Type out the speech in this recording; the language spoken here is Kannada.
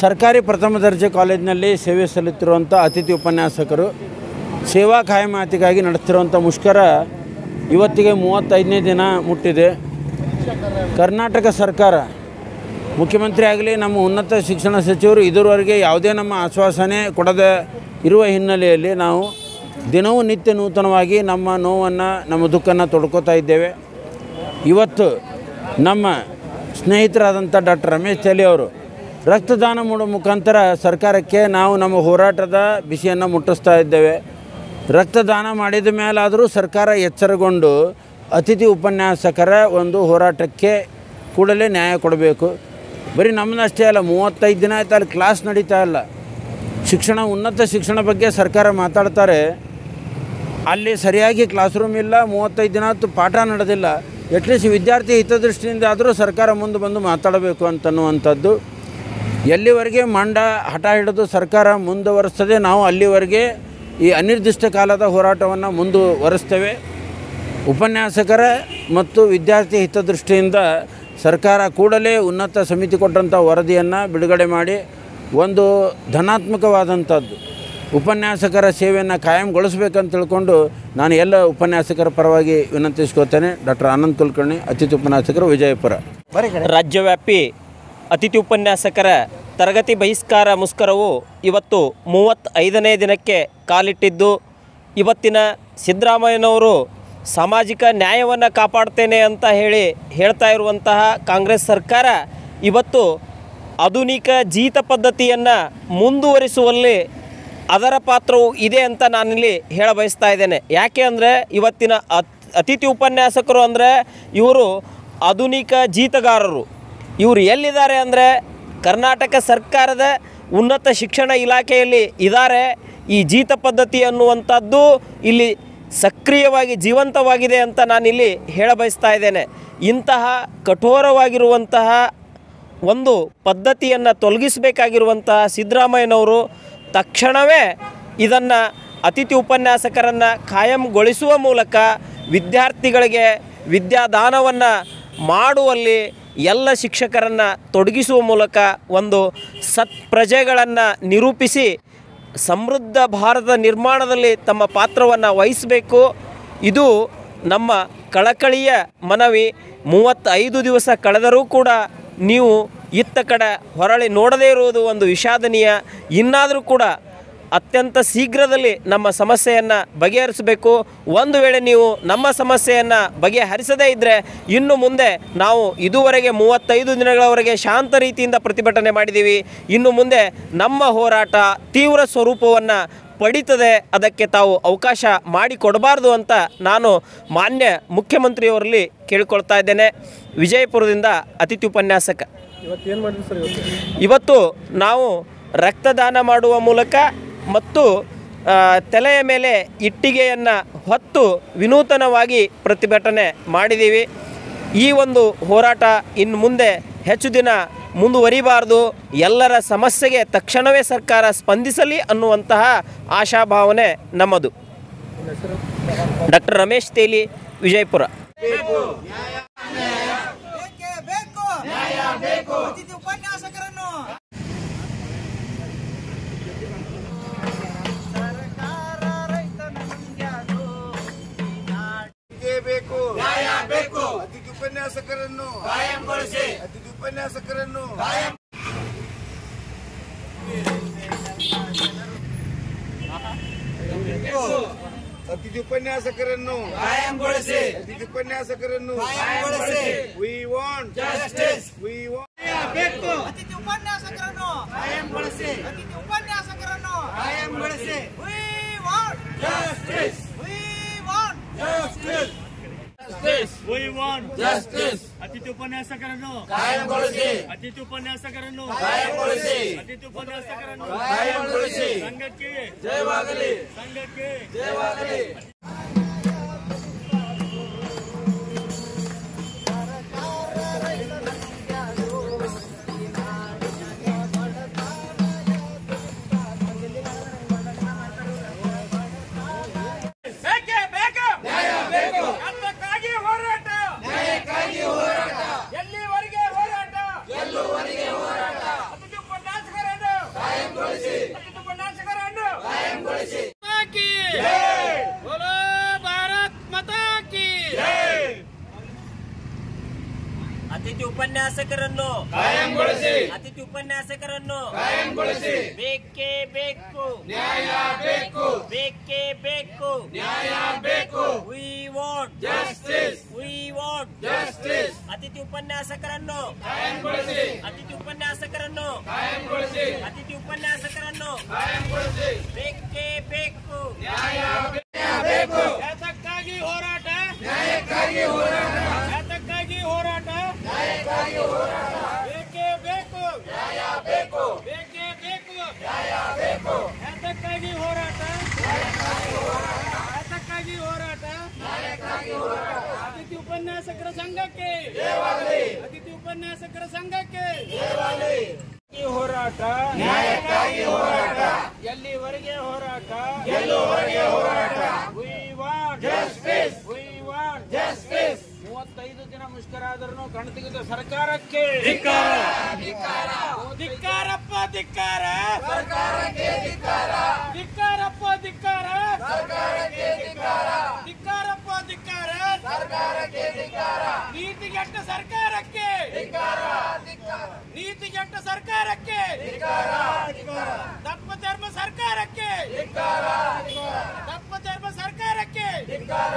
ಸರ್ಕಾರಿ ಪ್ರಥಮ ದರ್ಜೆ ಕಾಲೇಜಿನಲ್ಲಿ ಸೇವೆ ಸಲ್ಲಿಸುತ್ತಿರುವಂಥ ಅತಿಥಿ ಉಪನ್ಯಾಸಕರು ಸೇವಾ ಖಾಯಮಾತಿಗಾಗಿ ನಡೆಸ್ತಿರುವಂಥ ಮುಷ್ಕರ ಇವತ್ತಿಗೆ 35ನೇ ದಿನ ಮುಟ್ಟಿದೆ. ಕರ್ನಾಟಕ ಸರ್ಕಾರ, ಮುಖ್ಯಮಂತ್ರಿ ಆಗಲಿ ನಮ್ಮ ಉನ್ನತ ಶಿಕ್ಷಣ ಸಚಿವರು ಇದುವರೆಗೆ ಯಾವುದೇ ನಮ್ಮ ಆಶ್ವಾಸನೆ ಕೊಡದೆ ಇರುವ ಹಿನ್ನೆಲೆಯಲ್ಲಿ ನಾವು ದಿನವೂ ನಿತ್ಯ ನೂತನವಾಗಿ ನಮ್ಮ ನೋವನ್ನು, ನಮ್ಮ ದುಃಖವನ್ನು ತೊಡ್ಕೋತಾ ಇದ್ದೇವೆ. ಇವತ್ತು ನಮ್ಮ ಸ್ನೇಹಿತರಾದಂಥ ಡಾಕ್ಟರ್ ರಮೇಶ್ ತೆಲಿ ಅವರು ರಕ್ತದಾನ ಮಾಡುವ ಮುಖಾಂತರ ಸರ್ಕಾರಕ್ಕೆ ನಾವು ನಮ್ಮ ಹೋರಾಟದ ಬಿಸಿಯನ್ನು ಮುಟ್ಟಿಸ್ತಾ ಇದ್ದೇವೆ. ರಕ್ತದಾನ ಮಾಡಿದ ಮೇಲಾದರೂ ಸರ್ಕಾರ ಎಚ್ಚರಗೊಂಡು ಅತಿಥಿ ಉಪನ್ಯಾಸಕರ ಒಂದು ಹೋರಾಟಕ್ಕೆ ಕೂಡಲೇ ನ್ಯಾಯ ಕೊಡಬೇಕು. ಬರೀ ನಮ್ಮದಷ್ಟೇ ಅಲ್ಲ, 35 ದಿನ ಆಯ್ತು ಅಲ್ಲಿ ಕ್ಲಾಸ್ ನಡೀತಾ ಇಲ್ಲ. ಉನ್ನತ ಶಿಕ್ಷಣ ಬಗ್ಗೆ ಸರ್ಕಾರ ಮಾತಾಡ್ತಾರೆ, ಅಲ್ಲಿ ಸರಿಯಾಗಿ ಕ್ಲಾಸ್ ರೂಮ್ ಇಲ್ಲ, 35 ದಿನ ಆಯ್ತು ಪಾಠ ನಡೆದಿಲ್ಲ. ಅಟ್ಲೀಸ್ಟ್ ವಿದ್ಯಾರ್ಥಿ ಹಿತದೃಷ್ಟಿಯಿಂದ ಆದರೂ ಸರ್ಕಾರ ಮುಂದೆ ಬಂದು ಮಾತಾಡಬೇಕು ಅಂತನ್ನುವಂಥದ್ದು. ಎಲ್ಲಿವರೆಗೆ ಹಠ ಹಿಡಿದು ಸರ್ಕಾರ ಮುಂದುವರಿಸ್ತದೆ, ನಾವು ಅಲ್ಲಿವರೆಗೆ ಈ ಅನಿರ್ದಿಷ್ಟ ಕಾಲದ ಹೋರಾಟವನ್ನು ಮುಂದುವರಿಸ್ತೇವೆ. ಉಪನ್ಯಾಸಕರ ಮತ್ತು ವಿದ್ಯಾರ್ಥಿ ಹಿತದೃಷ್ಟಿಯಿಂದ ಸರ್ಕಾರ ಕೂಡಲೇ ಉನ್ನತ ಸಮಿತಿ ಕೊಟ್ಟಂಥ ವರದಿಯನ್ನು ಬಿಡುಗಡೆ ಮಾಡಿ ಒಂದು ಧನಾತ್ಮಕವಾದಂಥದ್ದು ಉಪನ್ಯಾಸಕರ ಸೇವೆಯನ್ನು ಕಾಯಂಗೊಳಿಸಬೇಕಂತ ತಿಳ್ಕೊಂಡು ನಾನು ಎಲ್ಲ ಉಪನ್ಯಾಸಕರ ಪರವಾಗಿ ವಿನಂತಿಸ್ಕೋತೇನೆ. ಡಾಕ್ಟರ್ ಆನಂದ್ ಕುಲಕರ್ಣಿ, ಅತಿಥಿ ಉಪನ್ಯಾಸಕರು, ವಿಜಯಪುರ. ರಾಜ್ಯವ್ಯಾಪಿ ಅತಿಥಿ ಉಪನ್ಯಾಸಕರ ತರಗತಿ ಬಹಿಷ್ಕಾರ ಮುಷ್ಕರವು ಇವತ್ತು 35ನೇ ದಿನಕ್ಕೆ ಕಾಲಿಟ್ಟಿದ್ದು, ಇವತ್ತಿನ ಸಿದ್ದರಾಮಯ್ಯನವರು ಸಾಮಾಜಿಕ ನ್ಯಾಯವನ್ನು ಕಾಪಾಡ್ತೇನೆ ಅಂತ ಹೇಳ್ತಾ ಇರುವಂತಹ ಕಾಂಗ್ರೆಸ್ ಸರ್ಕಾರ ಇವತ್ತು ಆಧುನಿಕ ಜೀತ ಪದ್ಧತಿಯನ್ನು ಮುಂದುವರಿಸುವಲ್ಲಿ ಅದರ ಪಾತ್ರವು ಇದೆ ಅಂತ ನಾನಿಲ್ಲಿ ಹೇಳ ಬಯಸ್ತಾ ಇದ್ದೇನೆ. ಯಾಕೆ ಅಂದರೆ ಇವತ್ತಿನ ಅತಿಥಿ ಉಪನ್ಯಾಸಕರು ಅಂದರೆ ಇವರು ಆಧುನಿಕ ಜೀತಗಾರರು. ಇವರು ಎಲ್ಲಿದ್ದಾರೆ ಅಂದರೆ ಕರ್ನಾಟಕ ಸರ್ಕಾರದ ಉನ್ನತ ಶಿಕ್ಷಣ ಇಲಾಖೆಯಲ್ಲಿ ಇದ್ದಾರೆ. ಈ ಜೀತ ಪದ್ಧತಿ ಅನ್ನುವಂಥದ್ದು ಇಲ್ಲಿ ಸಕ್ರಿಯವಾಗಿ ಜೀವಂತವಾಗಿದೆ ಅಂತ ನಾನಿಲ್ಲಿ ಹೇಳ ಬಯಸ್ತಾ ಇದ್ದೇನೆ. ಇಂತಹ ಕಠೋರವಾಗಿರುವಂತಹ ಒಂದು ಪದ್ಧತಿಯನ್ನು ತೊಲಗಿಸಬೇಕಾಗಿರುವಂತಹ ಸಿದ್ದರಾಮಯ್ಯನವರು ತಕ್ಷಣವೇ ಇದನ್ನು ಅತಿಥಿ ಉಪನ್ಯಾಸಕರನ್ನು ಕಾಯಂಗೊಳಿಸುವ ಮೂಲಕ ವಿದ್ಯಾರ್ಥಿಗಳಿಗೆ ವಿದ್ಯಾದಾನವನ್ನು ಮಾಡುವಲ್ಲಿ ಎಲ್ಲ ಶಿಕ್ಷಕರನ್ನು ತೊಡಗಿಸುವ ಮೂಲಕ ಒಂದು ಪ್ರಜೆಗಳನ್ನು ನಿರೂಪಿಸಿ ಸಮೃದ್ಧ ಭಾರತ ನಿರ್ಮಾಣದಲ್ಲಿ ತಮ್ಮ ಪಾತ್ರವನ್ನು ವಹಿಸಬೇಕು. ಇದು ನಮ್ಮ ಕಳಕಳಿಯ ಮನವಿ. 35 ದಿವಸ ಕಳೆದರೂ ಕೂಡ ನೀವು ಇತ್ತ ಕಡೆ ಹೊರಳಿ ನೋಡದೇ ಇರುವುದು ಒಂದು ವಿಷಾದನೀಯ. ಇನ್ನಾದರೂ ಕೂಡ ಅತ್ಯಂತ ಶೀಘ್ರದಲ್ಲಿ ನಮ್ಮ ಸಮಸ್ಯೆಯನ್ನು ಬಗೆಹರಿಸಬೇಕು. ಒಂದು ವೇಳೆ ನೀವು ನಮ್ಮ ಸಮಸ್ಯೆಯನ್ನು ಬಗೆಹರಿಸದೇ ಇದ್ದರೆ ಇನ್ನು ಮುಂದೆ ನಾವು ಇದುವರೆಗೆ 35 ದಿನಗಳವರೆಗೆ ಶಾಂತ ರೀತಿಯಿಂದ ಪ್ರತಿಭಟನೆ ಮಾಡಿದ್ದೀವಿ. ಇನ್ನು ಮುಂದೆ ನಮ್ಮ ಹೋರಾಟ ತೀವ್ರ ಸ್ವರೂಪವನ್ನು ಪಡೀತದೆ. ಅದಕ್ಕೆ ತಾವು ಅವಕಾಶ ಮಾಡಿಕೊಡಬಾರ್ದು ಅಂತ ನಾನು ಮಾನ್ಯ ಮುಖ್ಯಮಂತ್ರಿಯವರಲ್ಲಿ ಕೇಳಿಕೊಳ್ತಾ ಇದ್ದೇನೆ. ವಿಜಯಪುರದಿಂದ ಅತಿಥಿ ಉಪನ್ಯಾಸಕ. ಇವತ್ತು ನಾವು ರಕ್ತದಾನ ಮಾಡುವ ಮೂಲಕ ಮತ್ತು ತಲೆಯ ಮೇಲೆ ಇಟ್ಟಿಗೆಯನ್ನು ಹೊತ್ತು ವಿನೂತನವಾಗಿ ಪ್ರತಿಭಟನೆ ಮಾಡಿದ್ದೀವಿ. ಈ ಒಂದು ಹೋರಾಟ ಇನ್ನು ಮುಂದೆ ಹೆಚ್ಚು ದಿನ ಮುಂದುವರಿಬಾರ್ದು. ಎಲ್ಲರ ಸಮಸ್ಯೆಗೆ ತಕ್ಷಣವೇ ಸರ್ಕಾರ ಸ್ಪಂದಿಸಲಿ ಅನ್ನುವಂತಹ ಆಶಾಭಾವನೆ ನಮ್ಮದು. ಡಾಕ್ಟರ್ ರಮೇಶ್ ತೇಲಿ, ವಿಜಯಪುರ. ಅತಿಥಿ ಉಪನ್ಯಾಸಕರನ್ನು ಕಾಯಂಗೊಳಿಸಿ. ಅತಿಥಿ ಉಪನ್ಯಾಸಕರನ್ನು ಅತಿಥಿ ಉಪನ್ಯಾಸಕರನ್ನು ಕಾಯಂಗೊಳಿಸಿ. ಅತಿಥಿ ಉಪನ್ಯಾಸಕರನ್ನು ಕಾಯಂಗೊಳಿಸಿ. We want justice. We want ಅತಿಥಿ ಉಪನ್ಯಾಸಕರನ್ನು ಕಾಯಂಗೊಳಿಸಿ. ಅತಿಥಿ ಉಪನ್ಯಾಸಕರನ್ನು ಕಾಯಂಗೊಳಿಸಿ. We want justice. We want justice. We want justice. ಅತಿಥಿ ಉಪನ್ಯಾಸಕರನ್ನು ಕಾಯಂಗೊಳಿಸಿ. ಅತಿಥಿ ಉಪನ್ಯಾಸಕರನ್ನು ಕಾಯಂಗೊಳಿಸಿ. ಅತಿಥಿ ಉಪನ್ಯಾಸಕರನ್ನು ಕಾಯಂಗೊಳಿಸಿ. ಸಂಘಕ್ಕೆ ಜಯವಾಗಲಿ. ಸಂಘಕ್ಕೆ ಜಯವಾಗಲಿ. ಎಲ್ಲಿವರೆಗೆ ಹೋರಾಟ? ಅತಿಥಿ ಉಪನ್ಯಾಸಕರನ್ನು ಅತಿಥಿ ಉಪನ್ಯಾಸಕರನ್ನು ಕಾಯಂಗೊಳಿಸಿ. ಅತಿಥಿ ಉಪನ್ಯಾಸಕರನ್ನು ಕಾಯಂಗೊಳಿಸಿ. ಬೇಕೇ ಬೇಕು, ನ್ಯಾಯ ಬೇಕು, ಬೇಕೇ ಬೇಕು, ನ್ಯಾಯ ಬೇಕು. We want justice, we want justice. ಅತಿಥಿ ಉಪನ್ಯಾಸಕರನ್ನು ಕಾಯಂಗೊಳಿಸಿ. ಅತಿಥಿ ಉಪನ್ಯಾಸಕರನ್ನು ಕಾಯಂಗೊಳಿಸಿ. ಅತಿಥಿ ಉಪನ್ಯಾಸಕರನ್ನು ಕಾಯಂಗೊಳಿಸಿ. ಬೇಕೇ ಬೇಕು, ನ್ಯಾಯ ಬೇಕು. ಯಾತಕ್ಕಾಗಿ ಹೋರಾಟ, ನ್ಯಾಯಕ್ಕಾಗಿ ಹೋರಾಟ, ಯಾತಕ್ಕಾಗಿ ಹೋರಾಟ, ನ್ಯಾಯಕ್ಕಾಗಿ ಹೋರಾಟ. ಬೇಕೇ ಬೇಕು, ನ್ಯಾಯ ಬೇಕು, ಬೇಕೇ ಬೇಕು, ನ್ಯಾಯ ಬೇಕು. ಯಾತಕ್ಕಾಗಿ ಹೋರಾಟ, ಯಾತಕ್ಕಾಗಿ ಹೋರಾಟ, ನ್ಯಾಯಕ್ಕಾಗಿ ಹೋರಾಟ. ಅತಿಥಿ ಉಪನ್ಯಾಸಕರ ಸಂಘಕ್ಕೆ, ಜಯವಾಗಲಿ. ಅತಿಥಿ ಉಪನ್ಯಾಸಕರ ಸಂಘಕ್ಕೆ ಜಯವಾಗಲಿ. ಈ ಹೋರಾಟ, ನ್ಯಾಯಕ್ಕಾಗಿ ಹೋರಾಟ, ಎಲ್ಲಿವರೆಗೆ ಹೋರಾಟ, ಗೆಲ್ಲುವವರೆಗೆ ಹೋರಾಟ. We want Justice. We want justice. 35 ದಿನ ಮುಷ್ಕರ ಆದರೂ ಕಣ್ತೆಗೆದ ಸರ್ಕಾರಕ್ಕೆ ಧಿಕ್ಕಾರ. ಧಿಕ್ಕಾರಪ್ಪ ಧಿಕ್ಕಾರ, ಸರ್ಕಾರಕ್ಕೆ ಧಿಕ್ಕಾರ. ಧಿಕ್ಕಾರಪ್ಪ ಧಿಕ್ಕಾರ, ಸರ್ಕಾರಕ್ಕೆ ಧಿಕ್ಕಾರ. ಧಿಕ್ಕಾರಪ್ಪ ಧಿಕ್ಕಾರ, ಸರ್ಕಾರಕ್ಕೆ ಧಿಕ್ಕಾರ. ನೀತಿಗೆಟ್ಟ ಸರ್ಕಾರಕ್ಕೆ, ಧಿಕ್ಕಾರ. ಧಿಕ್ಕಾರ. ನೀತಿಗೆಟ್ಟ ಸರ್ಕಾರಕ್ಕೆ, ಧಿಕ್ಕಾರ. ಧಿಕ್ಕಾರ. ತಪ್ಪ ಧರ್ಮ ಸರ್ಕಾರಕ್ಕೆ, ಧಿಕ್ಕಾರ. ಧಿಕ್ಕಾರ. ತಪ್ಪ ಧರ್ಮ ಸರ್ಕಾರಕ್ಕೆ, ಧಿಕ್ಕಾರ.